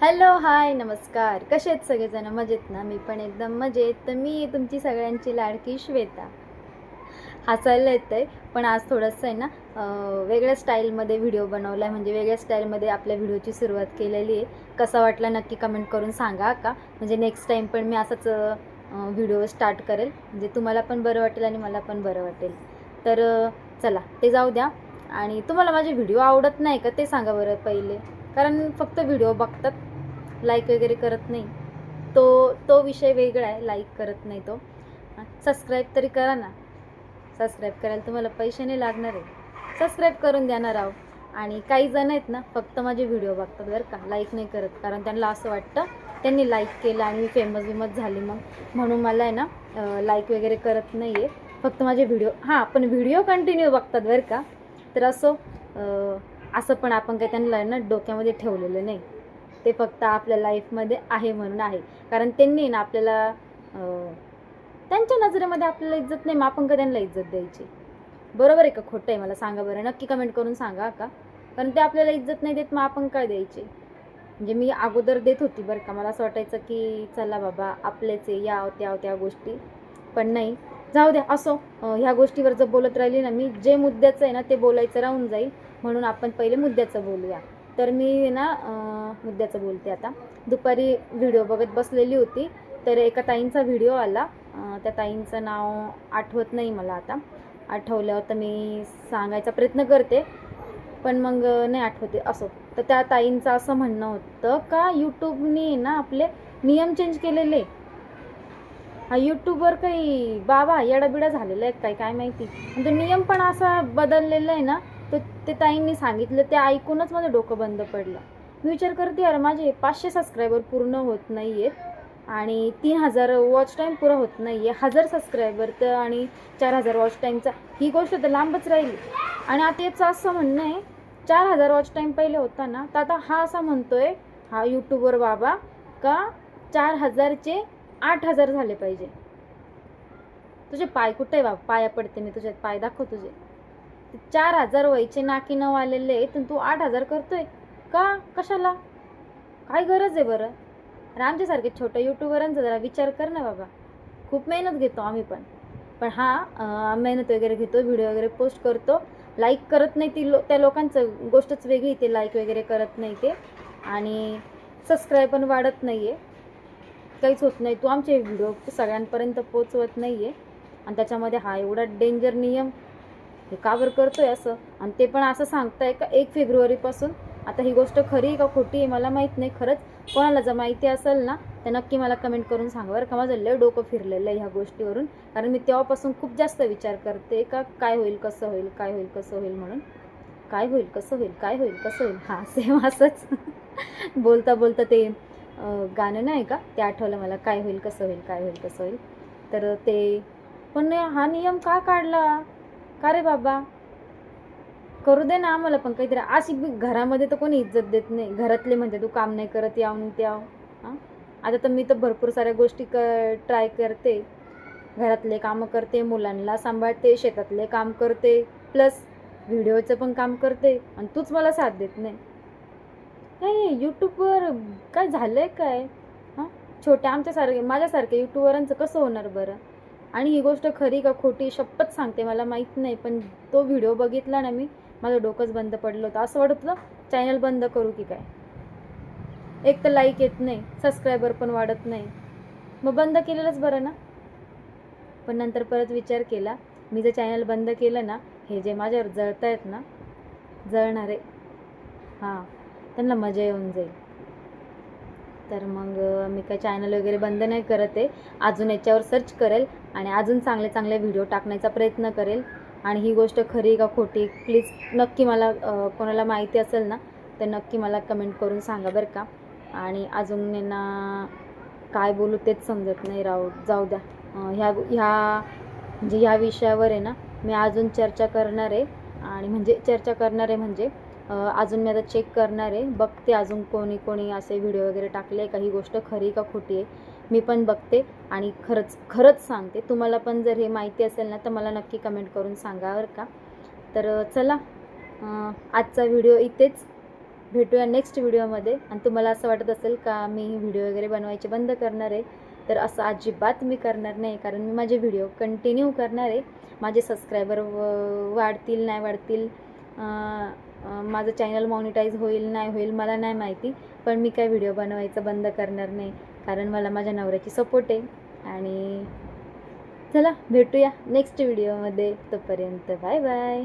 Hello hi नमस्कार. कसे आहेत सगळेजण? मजेत ना? मी पण एकदम मजेत. तर मी तुमची सगळ्यांची लाडकी श्वेता. हसायला येतंय पण आज थोडंसं आहे ना वेगळ्या स्टाईलमध्ये व्हिडिओ बनवला आहे, म्हणजे वेगळ्या स्टाईलमध्ये आपल्या व्हिडिओची सुरुवात केलेली आहे. कसा वाटला नक्की कमेंट करून सांगा का, म्हणजे नेक्स्ट टाईम पण मी असंच व्हिडिओ स्टार्ट करेल, म्हणजे तुम्हाला पण बरं वाटेल आणि मला पण बरं वाटेल. तर चला ते जाऊ द्या. आणि तुम्हाला माझे व्हिडिओ आवडत नाही का ते सांगा बरं पहिले. कारण फक्त व्हिडिओ बघतात, लाईक वगैरे करत नाही. तो तो विषय वेगळा आहे, लाईक करत नाही तो. सबस्क्राईब तरी करा ना. सबस्क्राईब करायला तुम्हाला पैसे नाही लागणार आहे, सबस्क्राईब करून देणार आहो. आणि काही जण आहेत ना फक्त माझे व्हिडिओ बघतात बरं का, लाईक नाही करत. कारण त्यांना असं वाटतं त्यांनी लाईक केलं आणि मी फेमस झाली मग, म्हणून मला आहे ना लाईक वगैरे करत नाही आहे. फक्त माझे व्हिडिओ हां पण व्हिडिओ कंटिन्यू बघतात बरं का. तर असं पण आपण काही त्यांना ना डोक्यामध्ये ठेवलेलं नाही. ते फक्त आपल्या लाईफमध्ये आहे म्हणून आहे. कारण त्यांनी ना आपल्याला त्यांच्या नजरेमध्ये आपल्याला इज्जत नाही, मग आपण का त्यांना इज्जत द्यायची? बरोबर आहे का खोटं आहे? मला सांगा बरं, नक्की कमेंट करून सांगा का. कारण ते आपल्याला इज्जत नाही देत, मग आपण काय द्यायचे? म्हणजे मी अगोदर देत होती बरं का. मला असं वाटायचं की चला बाबा आपलेच आहे, या त्या गोष्टी. पण नाही, जाऊ द्या असो. ह्या गोष्टीवर जर बोलत राहिली ना मी, जे मुद्द्याचं आहे ना ते बोलायचं राहून जाईल. म्हणून आपण पहिले मुद्द्याचं बोलूया. तर मी ना मुद्द्याचं बोलते आता. दुपारी व्हिडिओ बघत बसलेली होती, तर एका ताईंचा व्हिडिओ आला. त्या ताईंचं नाव आठवत नाही मला आता. आठवल्यावर तर मी सांगायचा प्रयत्न करते, पण मग नाही आठवते. असो. तर त्या ताईंचं असं म्हणणं होतं का यूट्यूबने ना आपले नियम चेंज केलेले. हा यूट्यूबवर काही बाबा येडाबिडा झालेला आहे काय काय माहिती. आणि तो नियम पण असा बदललेला आहे ना, तर ते ताईंनी सांगितलं ते ऐकूनच माझं डोकं बंद पडलं. मी विचार करते यार, माझे 500 सबस्क्रायबर पूर्ण होत नाही आहेत आणि 3000 वॉच टाईम पुरा होत नाही आहे. 1000 सबस्क्रायबर तर आणि 4000 वॉच टाईमचा, ही गोष्ट तर लांबच राहिली. आणि आता याचं असं म्हणणं आहे 4000 वॉच टाईम पहिले होता ना, तर आता हा असा म्हणतोय हा यूट्यूबवर बाबा का 4000चे 8000 झाले पाहिजे. तुझे पाय कुठे आहे बाबा? पाया पडते मी तुझ्या, पाय दाखव तुझे. 4000 व्हायचे नाकी नऊ आलेले तर तू 8000 करतोय का? कशाला? काय गरज आहे बरं? आणि आमच्यासारखे छोट्या युट्यूबरांचा जरा विचार कर ना बाबा. खूप मेहनत घेतो आम्ही पण मेहनत वगैरे घेतो, व्हिडिओ वगैरे पोस्ट करतो. लाईक करत नाही त्या लोकांचं गोष्टच वेगळी. ते लाईक वगैरे करत नाही ते, आणि सबस्क्राईब पण वाढत नाही आहे, काहीच होत नाही. तू आमचे व्हिडिओ सगळ्यांपर्यंत पोचवत नाही आहे, आणि त्याच्यामध्ये हा एवढा डेंजर नियम हे का बरं करतोय असं? आणि ते पण असं सांगताय का 1 फेब्रुवारीपासून. आता ही गोष्ट खरी आहे का खोटी आहे मला माहीत नाही. खरंच कोणाला जर माहिती असेल ना तर नक्की मला कमेंट करून सांगा बरं का. माझं लय डोकं फिरलेलं आहे ह्या गोष्टीवरून. कारण मी तेव्हापासून खूप जास्त विचार करते का काय होईल कसं होईल, काय होईल कसं होईल म्हणून. काय होईल कसं होईल, काय होईल कसं होईल, हां सेम असंच बोलता बोलता ते गाणं नाही का ते आठवलं मला, काय होईल कसं होईल, काय होईल कसं होईल. तर ते पण हा नियम का काढला का रे बाबा? करू दे ना आम्हाला पण काहीतरी. अशी घरामध्ये तर कोणी इज्जत देत नाही. घरातले म्हणते तू काम नाही करत, यावून त्याव. हां आता तर मी तर भरपूर साऱ्या गोष्टी ट्राय करते. घरातले कामं करते, मुलांना सांभाळते, शेतातले काम करते, प्लस व्हिडिओचं पण काम करते, आणि तूच मला साथ देत नाही. नाही यूट्यूबवर काय झालं आहे काय? हां छोट्या आमच्यासारखे माझ्यासारख्या यूट्यूबरांचं कसं होणार बरं? आणि ही गोष्ट खरी का खोटी शपथ सांगते मला माहीत नाही, पण तो व्हिडिओ बघितला ना मी, माझं डोकंच बंद पडलं होतं. असं वाटत होतं चॅनल बंद करू की काय. एक तर लाईक येत नाही, सबस्क्रायबर पण वाढत नाही, मग बंद केलेलंच बरं ना. पण नंतर परत विचार केला, मी जर चॅनल बंद केलं ना, हे जे माझ्यावर जळत आहेत ना, जळणारे हां त्यांना मजा येऊन जाईल. तर मग मी काय चॅनल वगैरे बंद नाही करत आहे. अजून याच्यावर सर्च करेल आणि अजून चांगले चांगले व्हिडिओ टाकण्याचा प्रयत्न करेल. आणि ही गोष्ट खरी का खोटी प्लीज नक्की मला कोणाला माहिती असेल ना तर नक्की मला कमेंट करून सांगा बरं का. आणि अजून यांना काय बोलू तेच समजत नाही राव, जाऊ द्या. म्हणजे ह्या विषयावर आहे ना मी अजून चर्चा करणार आहे. आणि म्हणजे अजून मी आता चेक करणार आहे, बघते अजून कोणी कोणी असे व्हिडिओ वगैरे टाकले का, ही गोष्ट खरी का खोटी आहे मी पण बघते. आणि खरंच सांगते. तुम्हाला पण जर हे माहिती असेल ना तर मला नक्की कमेंट करून सांगा बरं का. तर चला आजचा व्हिडिओ इथेच भेटूया नेक्स्ट व्हिडिओमध्ये. आणि तुम्हाला असं वाटत असेल का मी व्हिडिओ वगैरे बनवायचे बंद करणार आहे, तर असं अजिबात मी करणार नाही, कारण मी माझे व्हिडिओ कंटिन्यू करणार आहे. माझे सबस्क्रायबर वाढतील नाही वाढतील, माझं चॅनल मॉनिटाईज होईल नाही होईल मला नाही माहिती, पण मी काय व्हिडिओ बनवायचं बंद करणार नाही, कारण मला माझ्या नवऱ्याची सपोर्ट आहे. आणि चला भेटूया नेक्स्ट व्हिडिओमध्ये. तोपर्यंत बाय बाय.